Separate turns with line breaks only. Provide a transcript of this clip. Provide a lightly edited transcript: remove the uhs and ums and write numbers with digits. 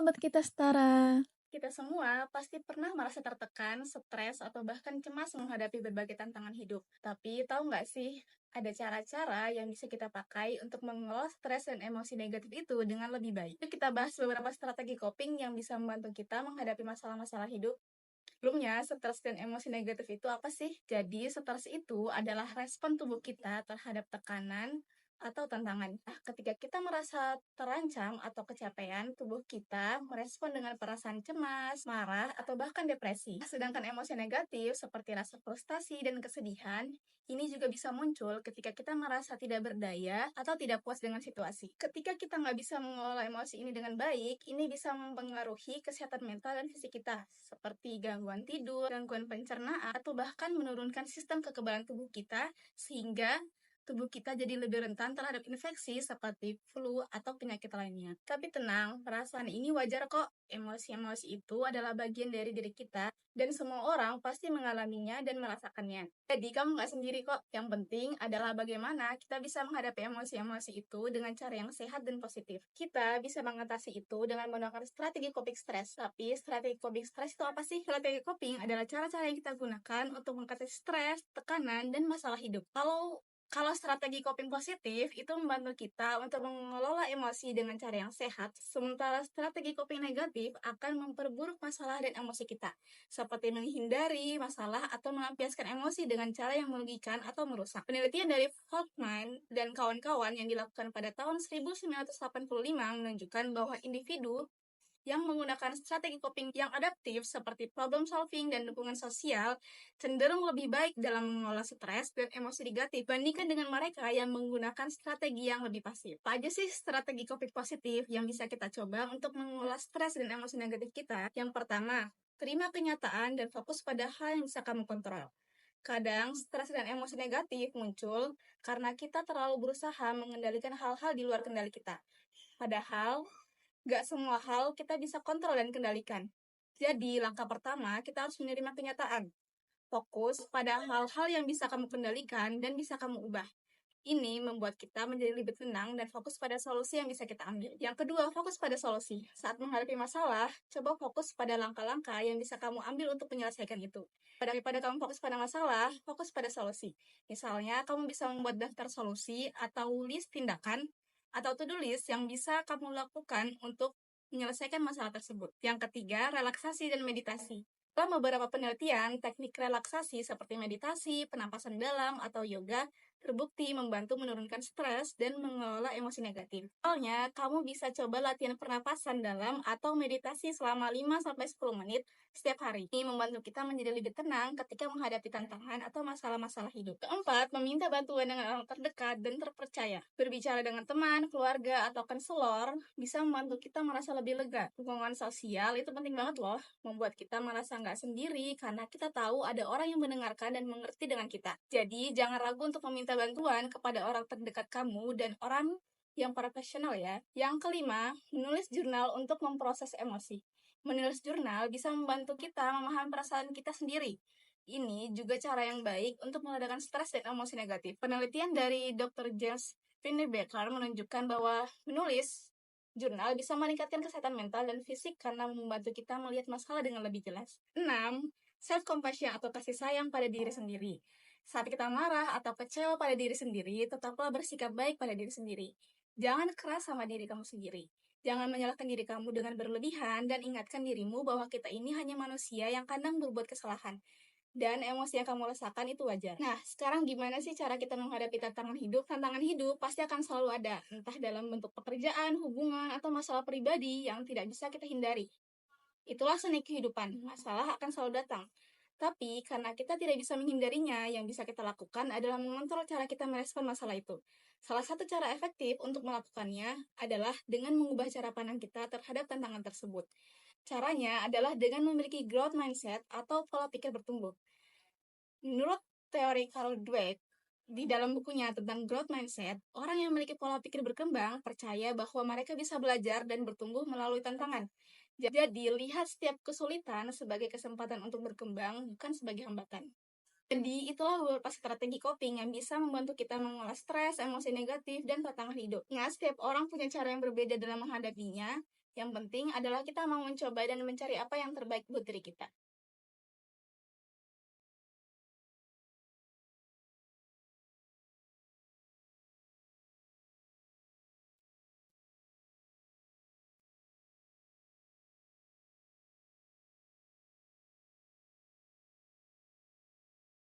Sobat Kita Setara.
Kita semua pasti pernah merasa tertekan, stres, atau bahkan cemas menghadapi berbagai tantangan hidup. Tapi tahu nggak sih, ada cara-cara yang bisa kita pakai untuk mengelola stres dan emosi negatif itu dengan lebih baik. Yuk kita bahas beberapa strategi coping yang bisa membantu kita menghadapi masalah-masalah hidup. Sebelumnya, stres dan emosi negatif itu apa sih? Jadi, stres itu adalah respon tubuh kita terhadap tekanan atau tantangan. Nah, ketika kita merasa terancam atau kecapean, tubuh kita merespon dengan perasaan cemas, marah, atau bahkan depresi. Sedangkan emosi negatif seperti rasa frustasi dan kesedihan, ini juga bisa muncul ketika kita merasa tidak berdaya atau tidak puas dengan situasi. Ketika kita nggak bisa mengelola emosi ini dengan baik, ini bisa mempengaruhi kesehatan mental dan fisik kita, seperti gangguan tidur, gangguan pencernaan, atau bahkan menurunkan sistem kekebalan tubuh kita, sehingga tubuh kita jadi lebih rentan terhadap infeksi seperti flu atau penyakit lainnya. Tapi tenang, perasaan ini wajar kok. Emosi-emosi itu adalah bagian dari diri kita, dan semua orang pasti mengalaminya dan merasakannya. Jadi kamu nggak sendiri kok. Yang penting adalah bagaimana kita bisa menghadapi emosi-emosi itu dengan cara yang sehat dan positif. Kita bisa mengatasi itu dengan menggunakan strategi coping stres. Tapi strategi coping stres itu apa sih? Strategi coping adalah cara-cara yang kita gunakan untuk mengatasi stres, tekanan, dan masalah hidup. Kalau strategi coping positif itu membantu kita untuk mengelola emosi dengan cara yang sehat, sementara strategi coping negatif akan memperburuk masalah dan emosi kita, seperti menghindari masalah atau melampiaskan emosi dengan cara yang merugikan atau merusak. Penelitian dari Folkman dan kawan-kawan yang dilakukan pada tahun 1985 menunjukkan bahwa individu yang menggunakan strategi coping yang adaptif seperti problem solving dan dukungan sosial cenderung lebih baik dalam mengelola stres dan emosi negatif dibandingkan dengan mereka yang menggunakan strategi yang lebih pasif. Apa aja sih strategi coping positif yang bisa kita coba untuk mengelola stres dan emosi negatif kita? Yang pertama, terima kenyataan dan fokus pada hal yang bisa kamu kontrol. Kadang, stres dan emosi negatif muncul karena kita terlalu berusaha mengendalikan hal-hal di luar kendali kita. Padahal, gak semua hal kita bisa kontrol dan kendalikan. Jadi, langkah pertama, kita harus menerima kenyataan. Fokus pada hal-hal yang bisa kamu kendalikan dan bisa kamu ubah. Ini membuat kita menjadi lebih tenang dan fokus pada solusi yang bisa kita ambil. Yang kedua, fokus pada solusi. Saat menghadapi masalah, coba fokus pada langkah-langkah yang bisa kamu ambil untuk menyelesaikan itu. Daripada kamu fokus pada masalah, fokus pada solusi. Misalnya, kamu bisa membuat daftar solusi atau list tindakan atau to-do list yang bisa kamu lakukan untuk menyelesaikan masalah tersebut. Yang ketiga, relaksasi dan meditasi. Dalam beberapa penelitian, teknik relaksasi seperti meditasi, penapasan dalam, atau yoga terbukti membantu menurunkan stres dan mengelola emosi negatif. Soalnya, kamu bisa coba latihan pernapasan dalam atau meditasi selama 5-10 menit setiap hari. Ini membantu kita menjadi lebih tenang ketika menghadapi tantangan atau masalah-masalah hidup. Keempat, meminta bantuan dengan orang terdekat dan terpercaya. Berbicara dengan teman, keluarga, atau konselor bisa membantu kita merasa lebih lega. Dukungan sosial itu penting banget loh, membuat kita merasa nggak sendiri karena kita tahu ada orang yang mendengarkan dan mengerti dengan kita. Jadi, jangan ragu untuk meminta bantuan kepada orang terdekat kamu dan orang yang profesional ya. Yang kelima, menulis jurnal untuk memproses emosi. Menulis jurnal bisa membantu kita memahami perasaan kita sendiri. Ini juga cara yang baik untuk meredakan stres dan emosi negatif. Penelitian dari Dr. James Pennebaker menunjukkan bahwa menulis jurnal bisa meningkatkan kesehatan mental dan fisik karena membantu kita melihat masalah dengan lebih jelas. 6. Self-compassion atau kasih sayang pada diri sendiri. Saat kita marah atau kecewa pada diri sendiri, tetaplah bersikap baik pada diri sendiri. Jangan keras sama diri kamu sendiri. Jangan menyalahkan diri kamu dengan berlebihan dan ingatkan dirimu bahwa kita ini hanya manusia yang kadang berbuat kesalahan. Dan emosi yang kamu rasakan itu wajar. Nah, sekarang gimana sih cara kita menghadapi tantangan hidup? Tantangan hidup pasti akan selalu ada, entah dalam bentuk pekerjaan, hubungan, atau masalah pribadi yang tidak bisa kita hindari. Itulah seni kehidupan, masalah akan selalu datang. Tapi, karena kita tidak bisa menghindarinya, yang bisa kita lakukan adalah mengontrol cara kita merespon masalah itu. Salah satu cara efektif untuk melakukannya adalah dengan mengubah cara pandang kita terhadap tantangan tersebut. Caranya adalah dengan memiliki growth mindset atau pola pikir bertumbuh. Menurut teori Carol Dweck, di dalam bukunya tentang growth mindset, orang yang memiliki pola pikir berkembang percaya bahwa mereka bisa belajar dan bertumbuh melalui tantangan. Jadi, lihat setiap kesulitan sebagai kesempatan untuk berkembang, bukan sebagai hambatan. Jadi, itulah beberapa strategi coping yang bisa membantu kita mengelola stres, emosi negatif, dan tantangan hidup. Nah, setiap orang punya cara yang berbeda dalam menghadapinya, Yang penting adalah kita mau mencoba dan mencari apa yang terbaik buat diri kita.